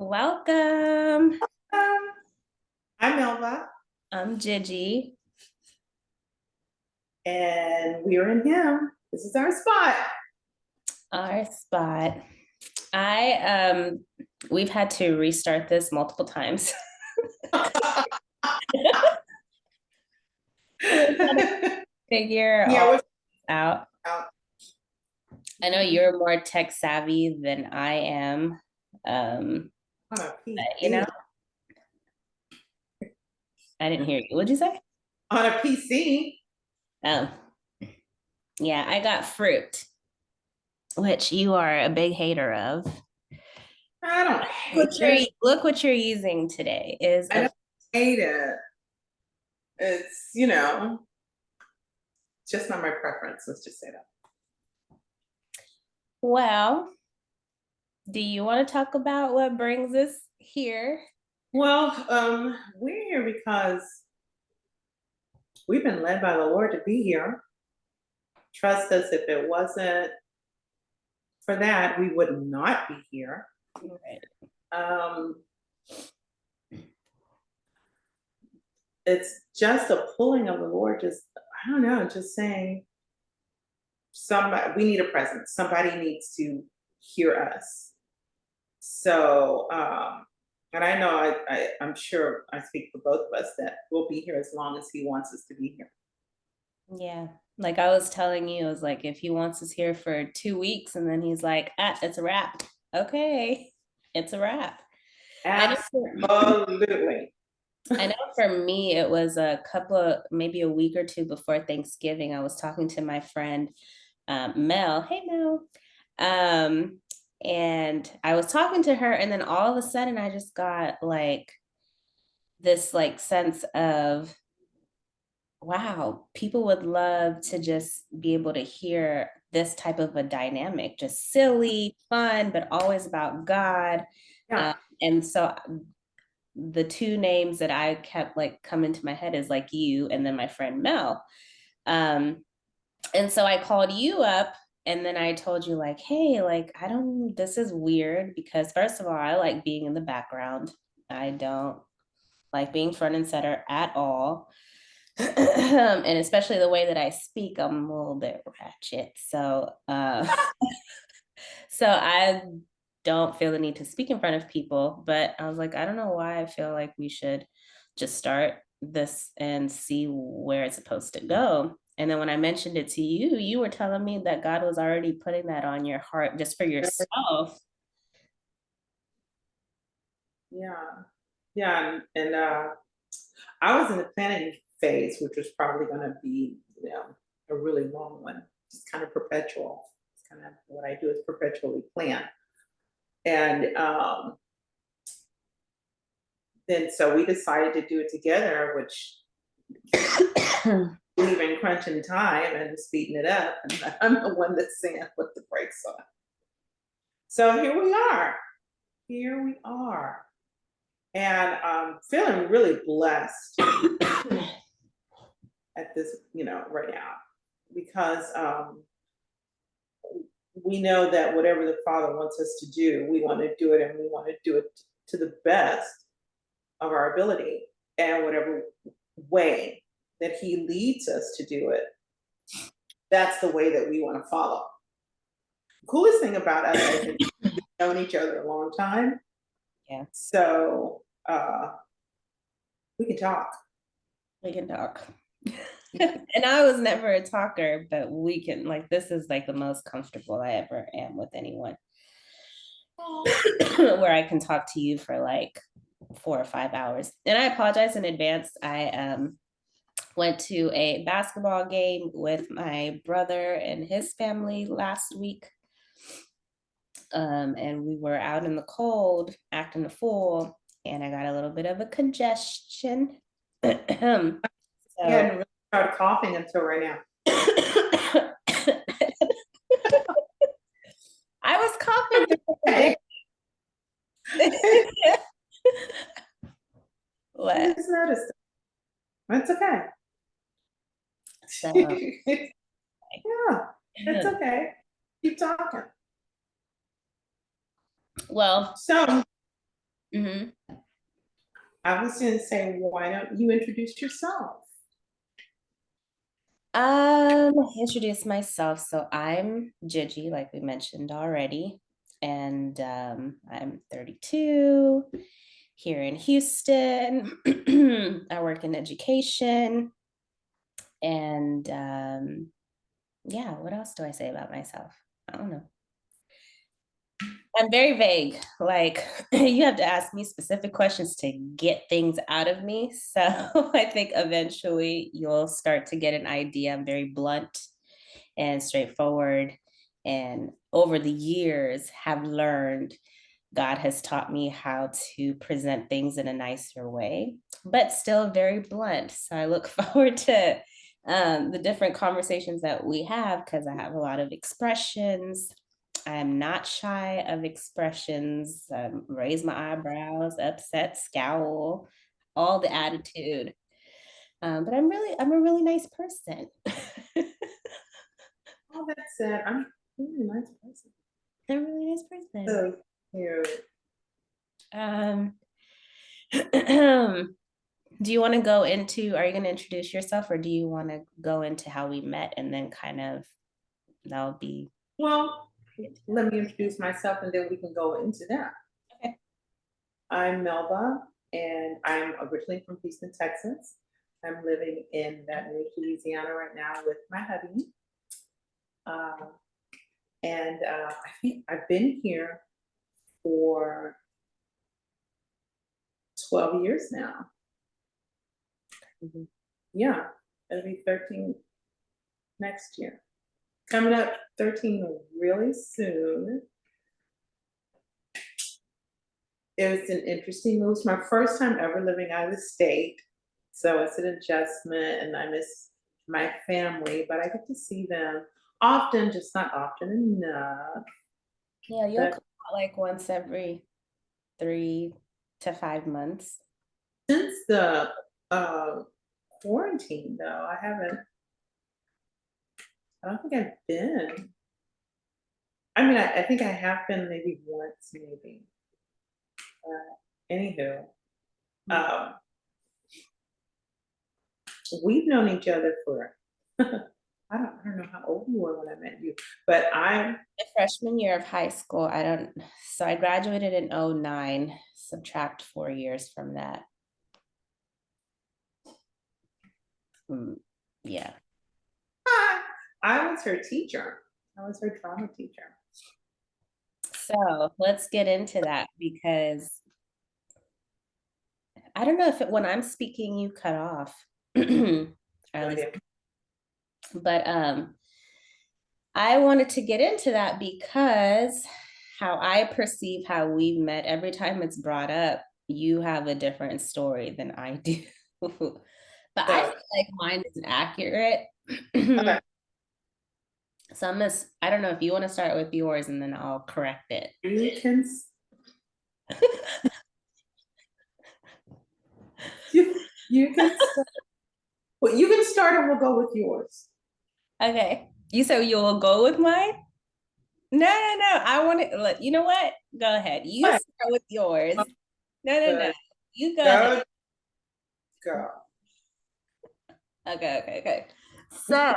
Welcome. Um, I'm Melva, I'm Jijy. and we're in him. This is our spot. Our spot. I we've had to restart this multiple times. Figure Yeah, all what's out. out? I know you're more tech savvy than I am. On a You know, PC. I didn't hear you. What'd you say? On a PC. Oh, yeah, I got fruit, which you are a big hater of. I don't hate this. Look what you're using today is I a don't hate it. It's, just not my preference. Let's just say that. well. Do you want to talk about what brings us here? Well, we're here because we've been led by the Lord to be here. Trust us, if it wasn't for that, we would not be here. Right. Um, it's just a pulling of the Lord, just, I don't know, just saying, somebody, we need a presence. Somebody needs to hear us. So, and I know I'm sure I speak for both of us that we'll be here as long as he wants us to be here. Yeah. Like I was telling you, I was like, if he wants us here for 2 weeks and then he's like, it's a wrap. Okay. It's a wrap. Absolutely. I know for me, it was a couple of maybe a week or two before Thanksgiving. I was talking to my friend Mel. Hey Mel. Um, and I was talking to her, and then all of a sudden I just got like this like sense of wow, people would love to just be able to hear this type of a dynamic, just silly, fun, but always about God. Yeah. And so the two names that I kept like coming to my head is like you and then my friend Mel. Um, and so I called you up and then I told you like, hey, like I don't, this is weird because first of all, I like being in the background. I don't like being front and center at all. And especially the way that I speak, I'm a little bit ratchet. So I don't feel the need to speak in front of people, but I was like, I don't know why I feel like we should just start this and see where it's supposed to go. And then when I mentioned it to you, you were telling me that God was already putting that on your heart just for yourself. Yeah. Yeah. And I was in the planning phase, which was probably going to be, a really long one, just kind of perpetual. It's kind of what I do is perpetually plan. And then so we decided to do it together, which we've been crunching time and speeding it up. And I'm the one that's saying put the brakes on. So here we are. Here we are. And feeling really blessed at this, right now, because we know that whatever the Father wants us to do, we want to do it, and we want to do it to the best of our ability, and whatever way that He leads us to do it, that's the way that we want to follow. The coolest thing about us, I think, we've known each other a long time. Yeah. So we can talk. We can talk. And I was never a talker, but we can like this is like the most comfortable I ever am with anyone. Where I can talk to you for like 4 or 5 hours. And I apologize in advance. I went to a basketball game with my brother and his family last week. And we were out in the cold acting a fool, and I got a little bit of a congestion. So I hadn't really started coughing until right now. I was coughing. What? I just noticed. That's okay. So, Yeah, it's okay. Keep talking. well, So Hmm. I was going to say, why don't you introduce yourself? Introduce myself. So I'm Jijy, like we mentioned already, and I'm 32 here in Houston. I work in education, and yeah, what else do I say about myself? I don't know. I'm very vague. Like you have to ask me specific questions to get things out of me. So I think eventually you'll start to get an idea. I'm very blunt and straightforward. And over the years, have learned God has taught me how to present things in a nicer way, but still very blunt. So I look forward to the different conversations that we have because I have a lot of expressions. I'm not shy of expressions, raise my eyebrows, upset, scowl, all the attitude. But I'm a really nice person. Oh, that's it. I'm really a nice person. I'm a really nice person. So cute. Um, do you want to go into, are you going to introduce yourself or do you want to go into how we met and then kind of, that'll be. Well, let me introduce myself and then we can go into that. Okay. I'm Melva, and I'm originally from Houston, Texas. I'm living in Baton Rouge, Louisiana right now with my hubby. Um, I think I've been here for 12 years now. Mhm. Yeah, it'll be 13 next year. Coming up 13 really soon. It was an interesting move. It's my first time ever living out of the state. So it's an adjustment and I miss my family, but I get to see them often, just not often enough. Yeah, you'll But come out like once every 3 to 5 months. since the quarantine, though, I don't think I've been. I mean, I think I have been maybe once, maybe. Anywho, um, we've known each other for I don't know how old you were when I met you, but I'm The freshman year of high school, so I graduated in '09. Subtract 4 years from that. Mm, yeah. I was her teacher. I was her drama teacher. So let's get into that because I don't know if when I'm speaking, you cut off. Or No at least, idea. but I wanted to get into that because how I perceive how we met, every time it's brought up, you have a different story than I do. But I So feel like mine is accurate. okay, So I don't know if you want to start with yours and then I'll correct it. you can you can start. Well, you can start and we'll go with yours. Okay. You said you will go with mine? No, no, no. I want to look. You know what? Go ahead. You Right. start with yours. No, no, no. Good. You go ahead. Go, go. Okay, okay, okay. So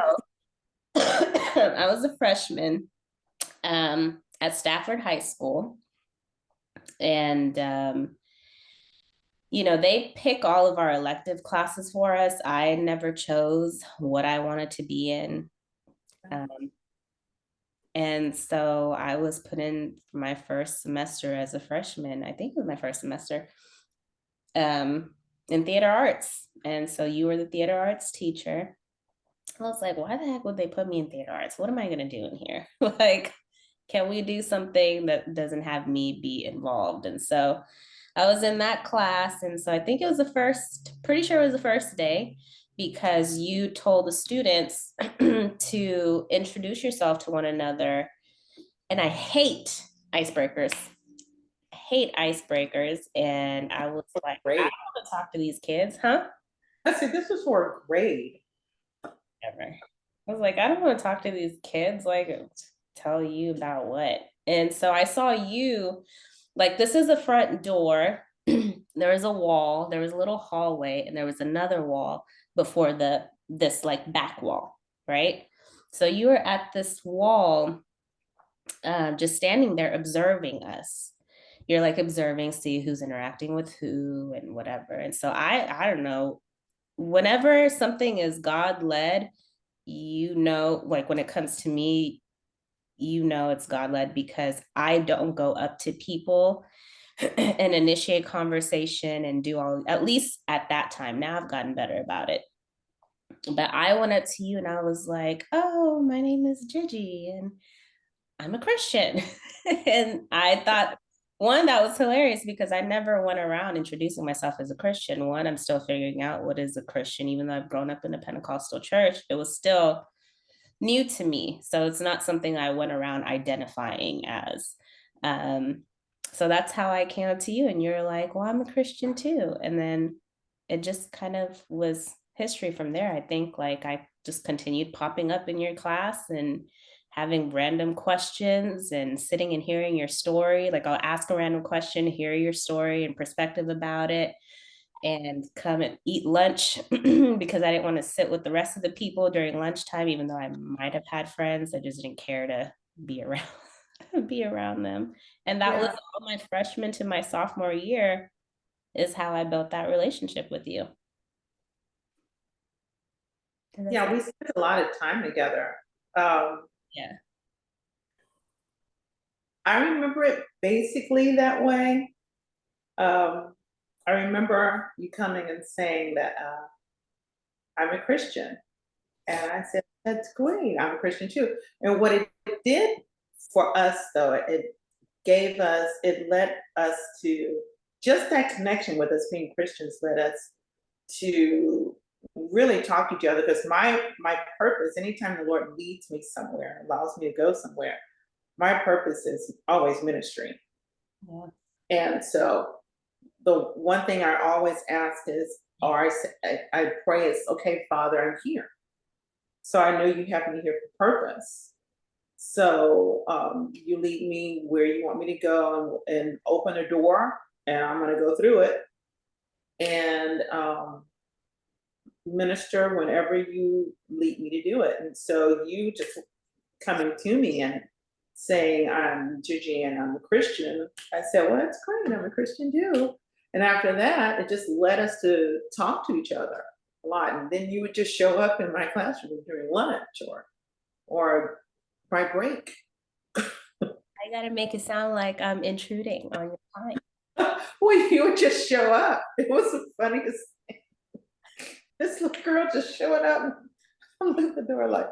I was a freshman at Stafford High School, and they pick all of our elective classes for us. I never chose what I wanted to be in. Um, and so I was put in for my first semester as a freshman. I think it was my first semester in theater arts. And so you were the theater arts teacher. I was like, why the heck would they put me in theater arts? What am I going to do in here? Like, can we do something that doesn't have me be involved? And so I was in that class. And so I think it was pretty sure it was the first day because you told the students to introduce yourself to one another. And I hate icebreakers. I hate icebreakers. And I was like, I Great. don't want to talk to these kids, huh? I said this was for a grade. Ever. I was like, I don't want to talk to these kids, like tell you about what. And so I saw you like this is the front door. There was a wall, there was a little hallway, and there was another wall before this like back wall, right? So you were at this wall, just standing there observing us. You're like observing, see who's interacting with who and whatever. And so I don't know, whenever something is God led, like when it comes to me, it's God led, because I don't go up to people and initiate conversation and do all, at least at that time. Now I've gotten better about it. But I went up to you and I was like, oh, my name is Jijy and I'm a Christian. And I thought, one, that was hilarious because I never went around introducing myself as a Christian. One, I'm still figuring out what is a Christian, even though I've grown up in a Pentecostal church, it was still new to me. So it's not something I went around identifying as. Um, so that's how I came up to you, and you're like, well, I'm a Christian too. And then it just kind of was history from there. I think like I just continued popping up in your class and having random questions and sitting and hearing your story. Like I'll ask a random question, hear your story and perspective about it, and come and eat lunch because I didn't want to sit with the rest of the people during lunchtime, even though I might have had friends. I just didn't care to be around be around them. And that was Yeah. all my freshman to my sophomore year is how I built that relationship with you. Does that Yeah, sound? we spent a lot of time together. Um, Yeah. I remember it basically that way. Um, I remember you coming and saying that I'm a Christian. And I said, that's great. I'm a Christian too. And what it did for us, though, it led us to just that connection with us being Christians led us to really talk to each other because my purpose, anytime the Lord leads me somewhere, allows me to go somewhere, my purpose is always ministry. Yeah. And so the one thing I always ask is, or I pray is, okay, Father, I'm here. So I know you have me here for purpose. So you lead me where you want me to go and open a door, and I'm going to go through it and minister whenever you lead me to do it. And so you just coming to me and saying I'm Jijy and I'm a Christian, I said, well, that's great. I'm a Christian too. And after that, it just led us to talk to each other a lot. And then you would just show up in my classroom during lunch or my break. I gotta make it sound like I'm intruding on your time. Well, you would just show up. It was the funniest thing. This little girl just showing up. I'm at the door like,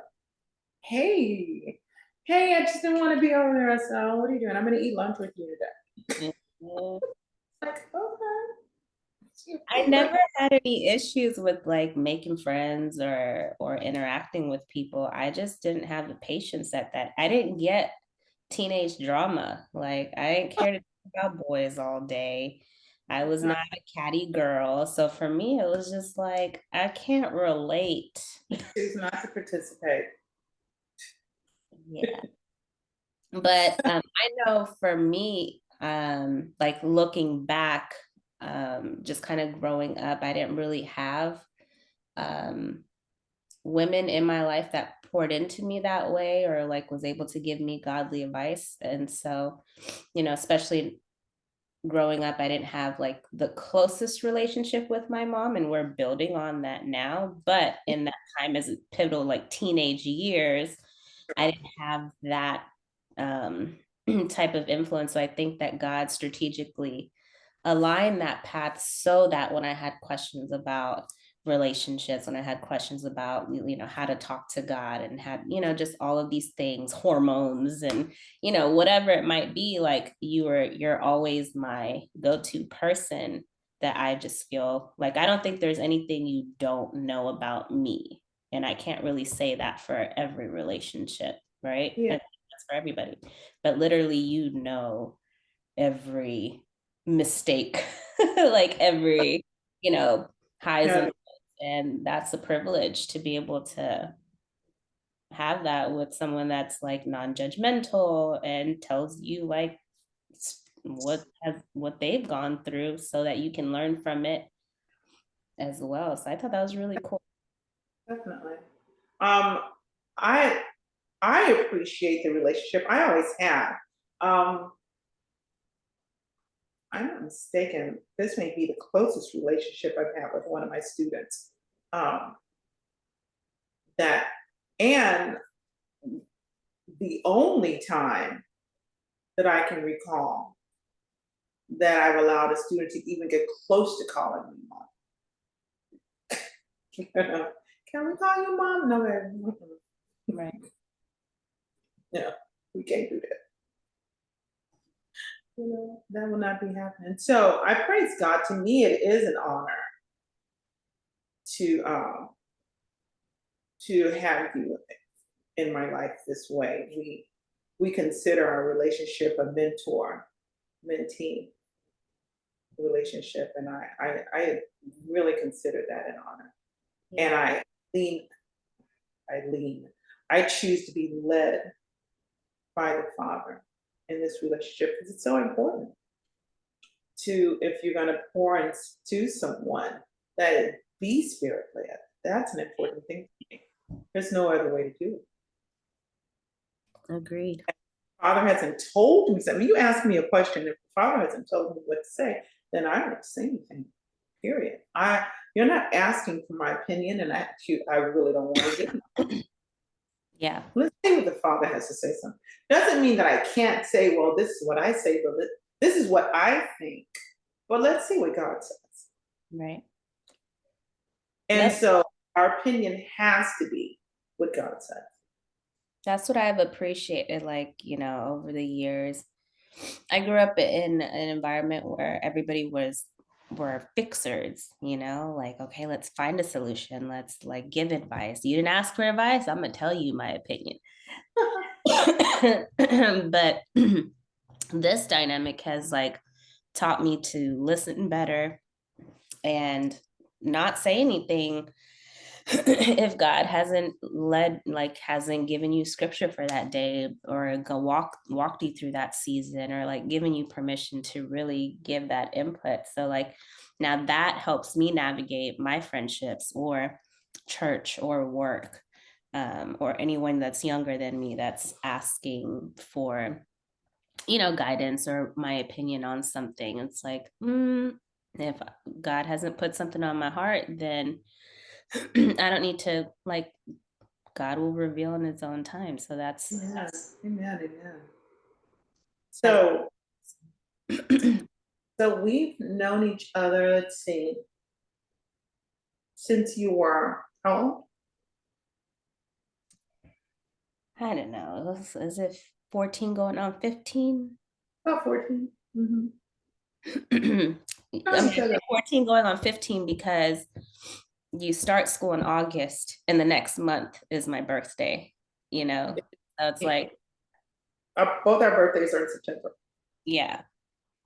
hey, hey, I just didn't want to be over there. I said, oh, what are you doing? I'm going to eat lunch with you today. Mhm. Like, okay. I never had any issues with like making friends or interacting with people. I just didn't have the patience at that. I didn't get teenage drama. Like I didn't care to talk about boys all day. I was not a catty girl. So for me, it was just like I can't relate. Choose not to participate. Yeah. But I know for me, like looking back, just kind of growing up, I didn't really have um, women in my life that poured into me that way or like was able to give me godly advice. And so, especially growing up, I didn't have like the closest relationship with my mom, and we're building on that now. But in that time, as pivotal, like teenage years, I didn't have that um, type of influence. So I think that God strategically aligned that path so that when I had questions about relationships, when I had questions about how to talk to God and had just all of these things, hormones and whatever it might be, like you're always my go-to person, that I just feel like I don't think there's anything you don't know about me, and I can't really say that for every relationship, right? Yeah. And that's for everybody, but literally every mistake, like every, you know, highs and Yeah. lows. And that's a privilege to be able to have that with someone that's like non-judgmental and tells you like what they've gone through so that you can learn from it as well. So I thought that was really cool. Definitely. Um, I I appreciate the relationship. I always have. Um, I'm not mistaken. This may be the closest relationship I've had with one of my students. Um, that and the only time that I can recall that I've allowed a student to even get close to calling me mom. You know, can we call you mom? No, baby. Right. No, we can't do that. You know, that will not be happening. So I praise God. To me, it is an honor to have you in my life this way. We consider our relationship a mentor mentee relationship, and I really consider that an honor. And Yeah. lean, I lean, I choose to be led by the Father in this relationship because it's so important to, if you're going to pour into someone, that it be spirit led. That's an important thing to me. There's no other way to do it. Agreed. Father hasn't told me something. You ask me a question, if the Father hasn't told me what to say, then I don't say anything. Period. You're not asking for my opinion, and I really don't want to give. Yeah. Let's see what the Father has to say. Something doesn't mean that I can't say, well, this is what I say, but this is what I think. But let's see what God says. Right. And That's so our opinion has to be what God says. that's what I've appreciated, like, over the years. I grew up in an environment where everybody were fixers, like, okay, let's find a solution. Let's like give advice. You didn't ask for advice, I'm gonna tell you my opinion. But this dynamic has like taught me to listen better and not say anything if God hasn't given you scripture for that day, or go walked you through that season, or like given you permission to really give that input. So like now that helps me navigate my friendships or church or work, or anyone that's younger than me that's asking for guidance or my opinion on something. It's like, if God hasn't put something on my heart, then I don't need to, like, God will reveal in his own time. So Yes. Amen. Amen. that's So so we've known each other, let's see, since you were how old? I don't know. It was as if 14 going on 15. About 14. Mm-hmm. I Known mean, each other. 14 going on 15 because you start school in August and the next month is my birthday, you know? So it's like, Both our birthdays are in September. yeah.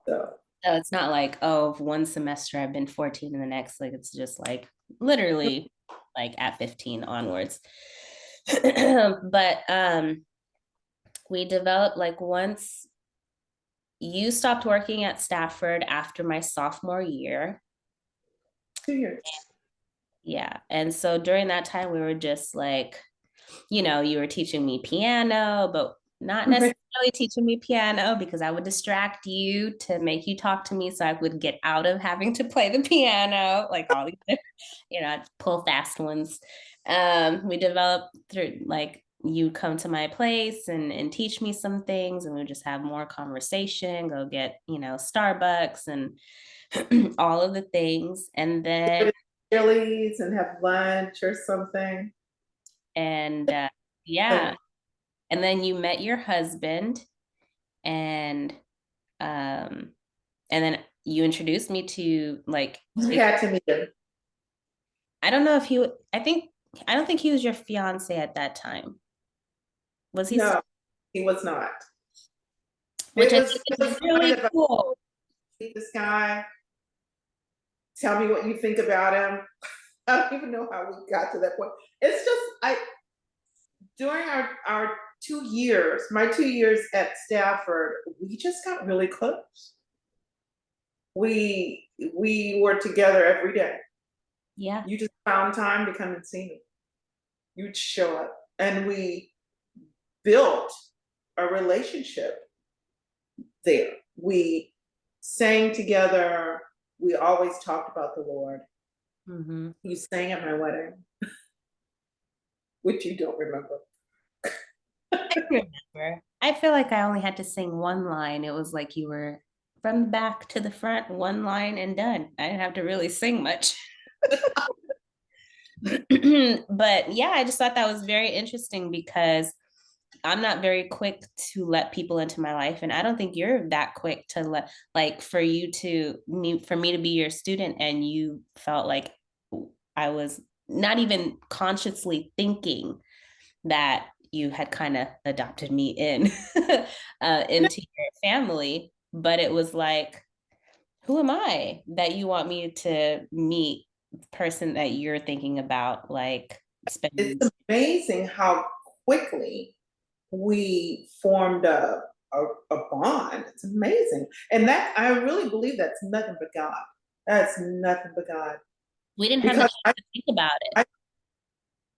So So it's not like, oh, one semester I've been 14 and the next, like, it's just like literally like at 15 onwards. But we developed, like, once you stopped working at Stafford after my sophomore year. 2 years. Yeah. And so during that time, we were just like, you were teaching me piano, but not necessarily teaching me piano because I would distract you to make you talk to me so I would get out of having to play the piano, like all these, I'd pull fast ones. We developed through, like, you come to my place and teach me some things, and we would just have more conversation, go get, Starbucks and all of the things. And then, Chili's and have lunch or something. and yeah. Like, And then you met your husband, and um and then you introduced me to, like, you had to meet him. I don't know if he I don't think he was your fiance at that time. Was he No, he was not. which I think It is was kind really of a cool. meet this guy. Tell me what you think about him. I don't even know how we got to that point. It's just during our 2 years, my 2 years at Stafford, we just got really close. We were together every day. Yeah. You just found time to come and see me. You'd show up, and we built a relationship there. We sang together. We always talked about the Lord. Mm-hmm. You sang at my wedding, which you don't remember. I remember. I feel like I only had to sing one line. It was like you were from the back to the front, one line and done. I didn't have to really sing much. But yeah, I just thought that was very interesting because I'm not very quick to let people into my life. And I don't think you're that quick to let, like, for me to be your student and you felt like I was not even consciously thinking that you had kind of adopted me in into your family. But it was like, who am I that you want me to meet the person that you're thinking about, like spending? It's amazing how quickly we formed a bond. It's amazing. And that, I really believe that's nothing but God. That's nothing but God. We didn't have the Because chance to think about it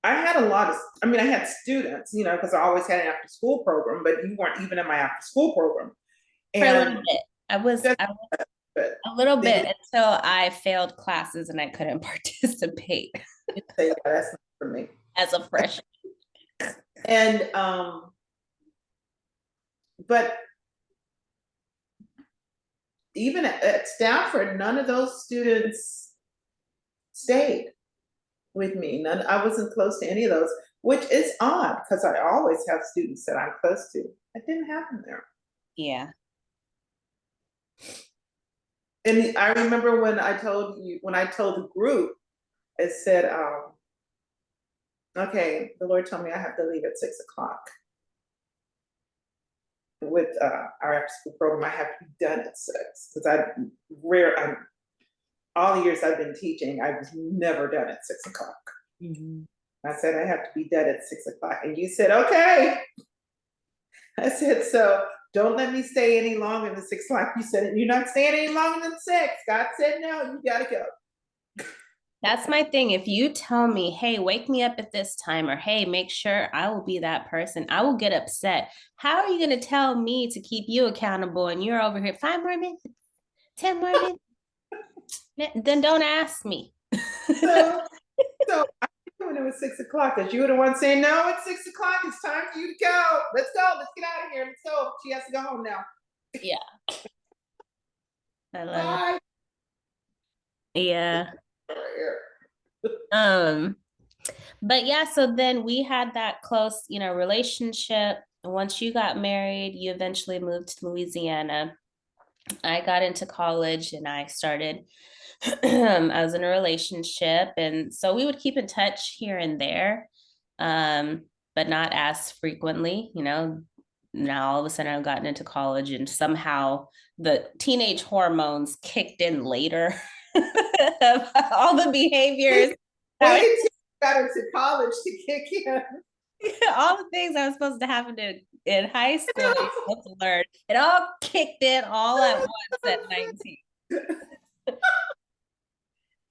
I had a lot of, I mean, I had students, because I always had an after school program, but you weren't even in my after school program. for a little And bit. just, I was but a little they bit didn't until I failed classes and I couldn't participate say, yeah, that's not for me. as a freshman. And, but even at Stanford, none of those students stayed with me. None, I wasn't close to any of those, which is odd because I always have students that I'm close to. It didn't happen there. Yeah. And I remember when I told the group, it said, okay, the Lord told me I have to leave at 6 o'clock with our after school program. I have to be done at 6 because all the years I've been teaching, I was never done at 6 o'clock. Mm-hmm. I said, I have to be done at 6 o'clock. And you said, okay. I said, so don't let me stay any longer than 6 o'clock. You said, you're not staying any longer than 6. God said, no, you got to go. That's my thing. If you tell me, hey, wake me up at this time, or hey, make sure I will be that person, I will get upset. How are you going to tell me to keep you accountable and you're over here 5 more minutes, 10 more minutes? Then don't ask me. So, so I knew when it was 6 o'clock, because you were the one saying, no, it's 6 o'clock. It's time for you to go. Let's go. Let's get out of here. Let's go. She has to go home now. Yeah, I love it. Bye. Yeah. Um, but yeah, so then we had that close, relationship. Once you got married, you eventually moved to Louisiana. I got into college and I started, I was in a relationship. And so we would keep in touch here and there, but not as frequently. Now all of a sudden I've gotten into college and somehow the teenage hormones kicked in later. All the behaviors that Waited till you got into college to kick in. all the things I was supposed to happen in high school, I was supposed to learn. It all kicked in all at once at 19.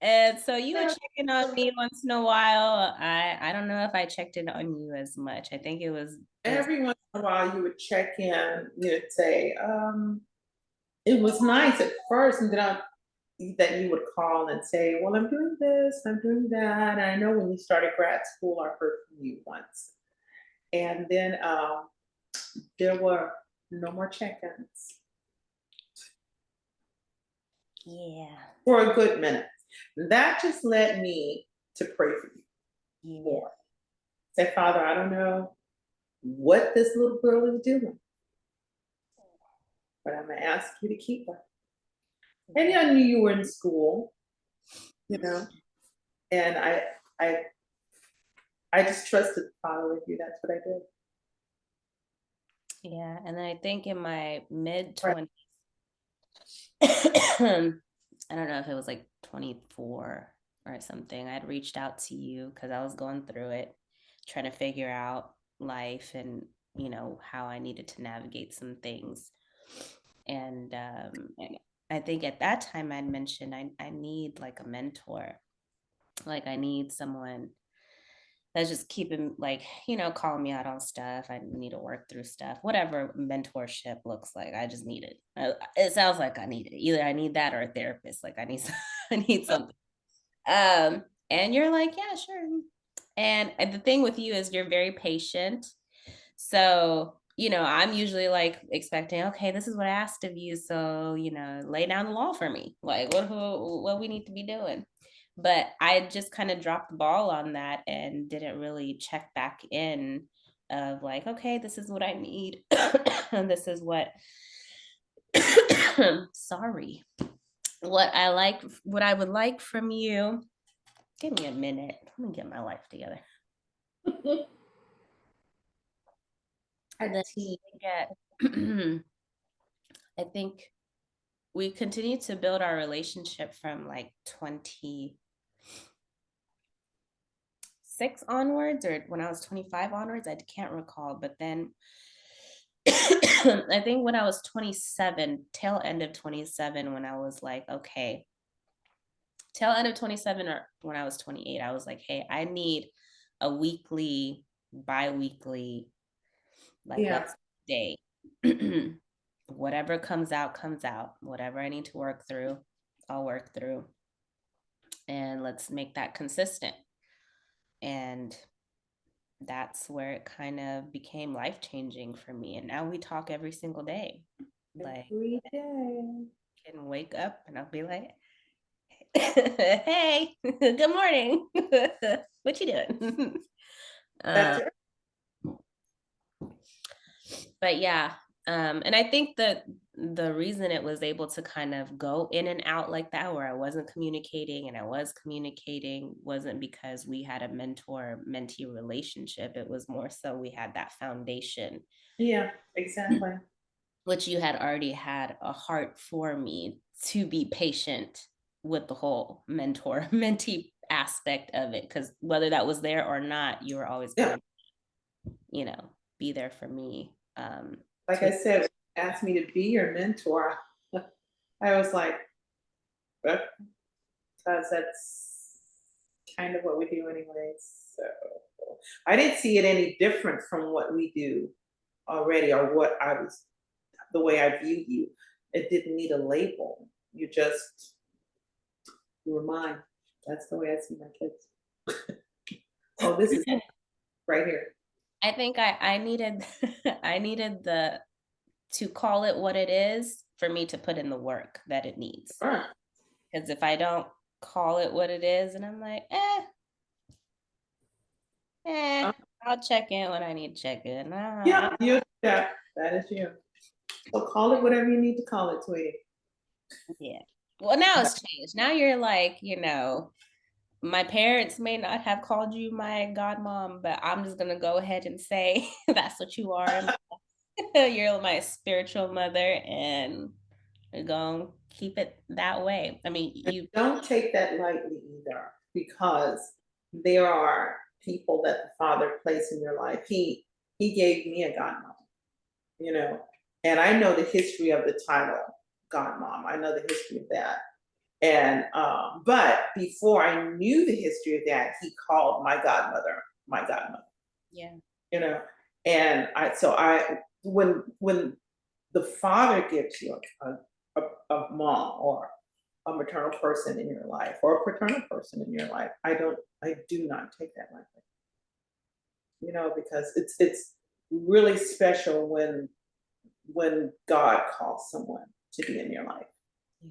And so you would check in on me once in a while. I don't know if I checked in on you as much. I think it was Every once in a while, you would check in. You'd say, it was nice at first, and then you would call and say, well, I'm doing this, I'm doing that. And I know when you started grad school, I heard from you once. And then there were no more check-ins yeah. for a good minute. That just led me to pray for you Yeah. more. Say, Father, I don't know what this little girl is doing, but I'm gonna ask you to keep her. And I knew you were in school, you know, and I I just trusted the Father with you. That's what I did. Yeah. And then I think in my mid Right. 20s, I don't know if it was like 24 or something, I'd reached out to you because I was going through it, trying to figure out life and how I needed to navigate some things. And I think at that time I'd mentioned I need like a mentor. Like I need someone that's just keeping like, calling me out on stuff. I need to work through stuff, whatever mentorship looks like. I just need it. It sounds like I need it. Either I need that or a therapist. Like I need, I need something. And you're like, yeah, sure. And the thing with you is you're very patient. So, I'm usually like expecting, okay, this is what I asked of you. So, lay down the law for me. Like what we need to be doing. But I just kind of dropped the ball on that and didn't really check back in of like, okay, this is what I need. And this is what sorry. What I would like from you. Give me a minute. Let me get my life together. And then Tea. I think we continue to build our relationship from like 26 onwards, or when I was 25 onwards. I can't recall. But then I think when I was 27, tail end of 27, when I was like, okay, tail end of 27 or when I was 28, I was like, hey, I need a weekly, bi-weekly, like Yeah, let's day. Whatever comes out, comes out. Whatever I need to work through, I'll work through. And let's make that consistent. And that's where it kind of became life changing for me. And now we talk every single day. Like, every day. I can wake up and I'll be like, hey, good morning. What you doing? That's um, it. but yeah, and I think that the reason it was able to kind of go in and out like that, where I wasn't communicating and I was communicating, wasn't because we had a mentor mentee relationship. It was more so we had that foundation, Yeah, exactly. which you had already had a heart for me to be patient with the whole mentor mentee aspect of it. Because whether that was there or not, you were always Yeah, going to, be there for me. like To I said, asked me to be your mentor. I was like, because that's kind of what we do anyways. So I didn't see it any different from what we do already, or what I was, the way I view you. It didn't need a label. You were mine. That's the way I see my kids. Oh, this is right here. I think I needed I needed the to call it what it is for me to put in the work that it needs. All right. Because if I don't call it what it is, and I'm like, Uh, I'll check in when I need to check in. yeah, yeah, that is you. So call it whatever you need to call it, sweetie. Yeah. Well, now it's changed. Now you're like, my parents may not have called you my godmom, but I'm just gonna go ahead and say that's what you are. You're my spiritual mother, and we're gonna keep it that way. I mean, And you don't take that lightly either, because there are people that the Father placed in your life. He gave me a godmom, you know, and I know the history of the title godmom. I know the history of that. And but before I knew the history of that, he called my godmother, yeah. you know. And I when the Father gives you a mom or a maternal person in your life or a paternal person in your life, I do not take that lightly, because it's really special when God calls someone to be in your life. Yeah.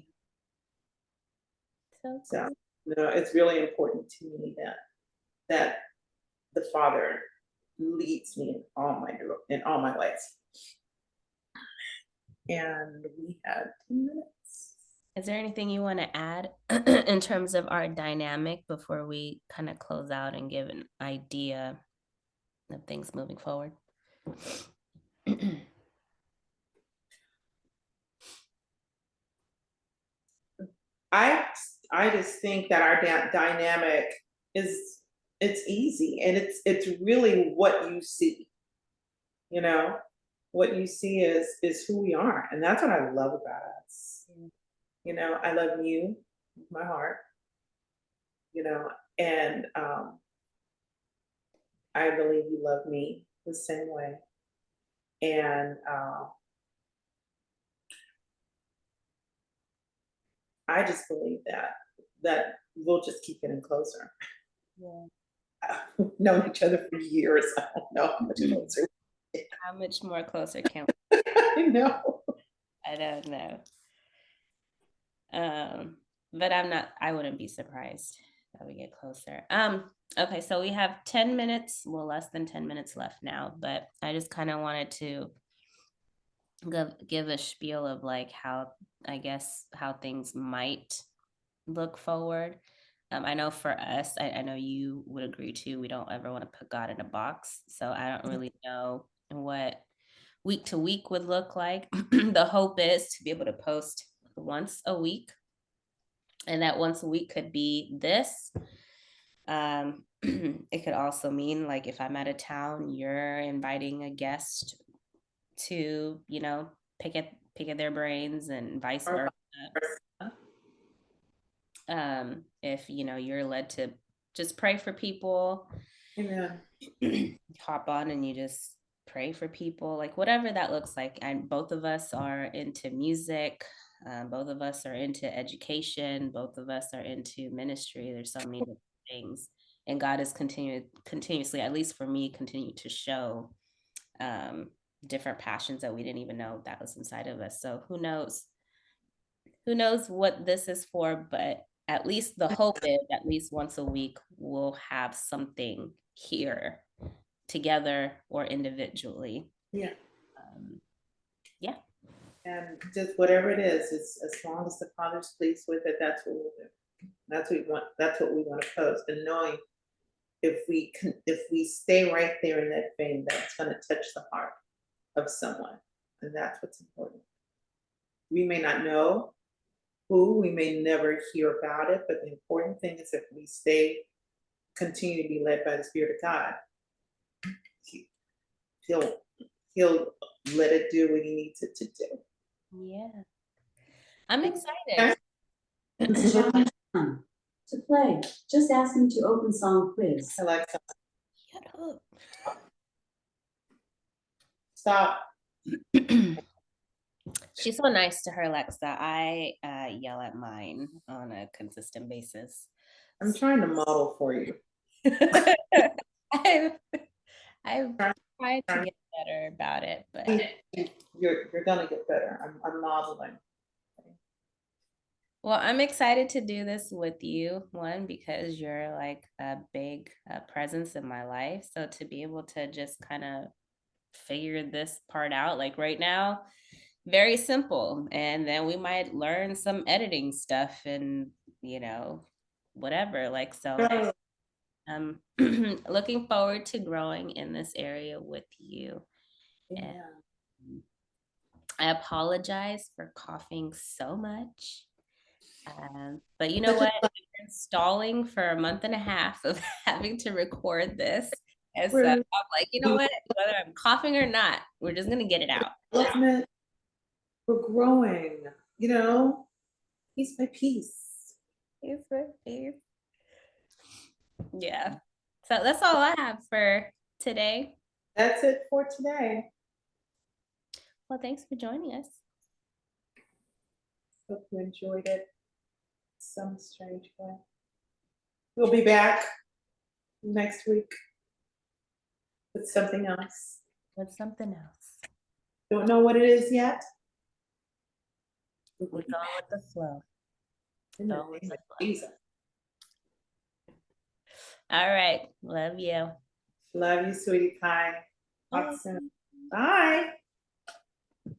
So So, cool. it's really important to me that the Father leads me in all my ways. And we had 10 minutes. Is there anything you want to add in terms of our dynamic before we kind of close out and give an idea of things moving forward? I I just think that our dynamic is it's easy, and it's really what you see. You know, what you see is who we are, and that's what I love about us. You know, I love you with my heart. You know, and I believe you love me the same way. And I just believe that we'll just keep getting closer. Yeah. We've known each other for years. I don't know how much closer. How much more closer can I know. I don't know. But I wouldn't be surprised that we get closer. Okay, so we have 10 minutes, well, less than 10 minutes left now, but I just kind of wanted to give a spiel of like how, I guess, how things might look forward. I know for us, I know you would agree too, we don't ever want to put God in a box. So I don't really know what week to week would look like. The hope is to be able to post once a week, and that once a week could be this. It could also mean like if I'm out of town, you're inviting a guest to, pick at their brains and vice Or versa. If you're led to just pray for people, Amen. hop on and you just pray for people, like whatever that looks like. And both of us are into music. Both of us are into education. Both of us are into ministry. There's so many different things, and God is continuously, at least for me, continue to show different passions that we didn't even know that was inside of us. So who knows what this is for, but at least the hope is at least once a week we'll have something here together or individually. Yeah. Yeah. And just whatever it is, it's as long as the Father's pleased with it, that's what we'll do. That's what we want. That's what we want to post. And knowing if we stay right there in that vein, that's going to touch the heart of someone, and that's what's important. We may not know who, we may never hear about it, but the important thing is if we continue to be led by the Spirit of God, he, he'll he'll let it do what he needs it to do. Yeah. I'm Okay. excited. It's challenge time to play. Just ask me to open song quiz. Alexa, Shut up. stop. She's so nice to her, Alexa. I yell at mine on a consistent basis. I'm trying to model for you. I've tried to get better about it, but You're gonna get better. I'm modeling. well, I'm excited to do this with you, one, because you're like a big presence in my life. So to be able to just kind of figure this part out, like right now, very simple. And then we might learn some editing stuff and, whatever. Like, so I'm looking forward to growing in this area with you. Yeah. And I apologize for coughing so much. But you know what? I've been stalling for a month and a half of having to record this. And so I'm like, you know what? Whether I'm coughing or not, we're just going to get it out. Development, we're growing, piece by piece. Piece by piece. Yeah. So that's all I have for today. That's it for today. Well, thanks for joining us. Hope you enjoyed it some strange way. We'll be back next week with something else. With something else. Don't know what it is yet. We're going with the flow. Jesus. All right. Love you. Love you, sweetie pie. Talk soon. Bye.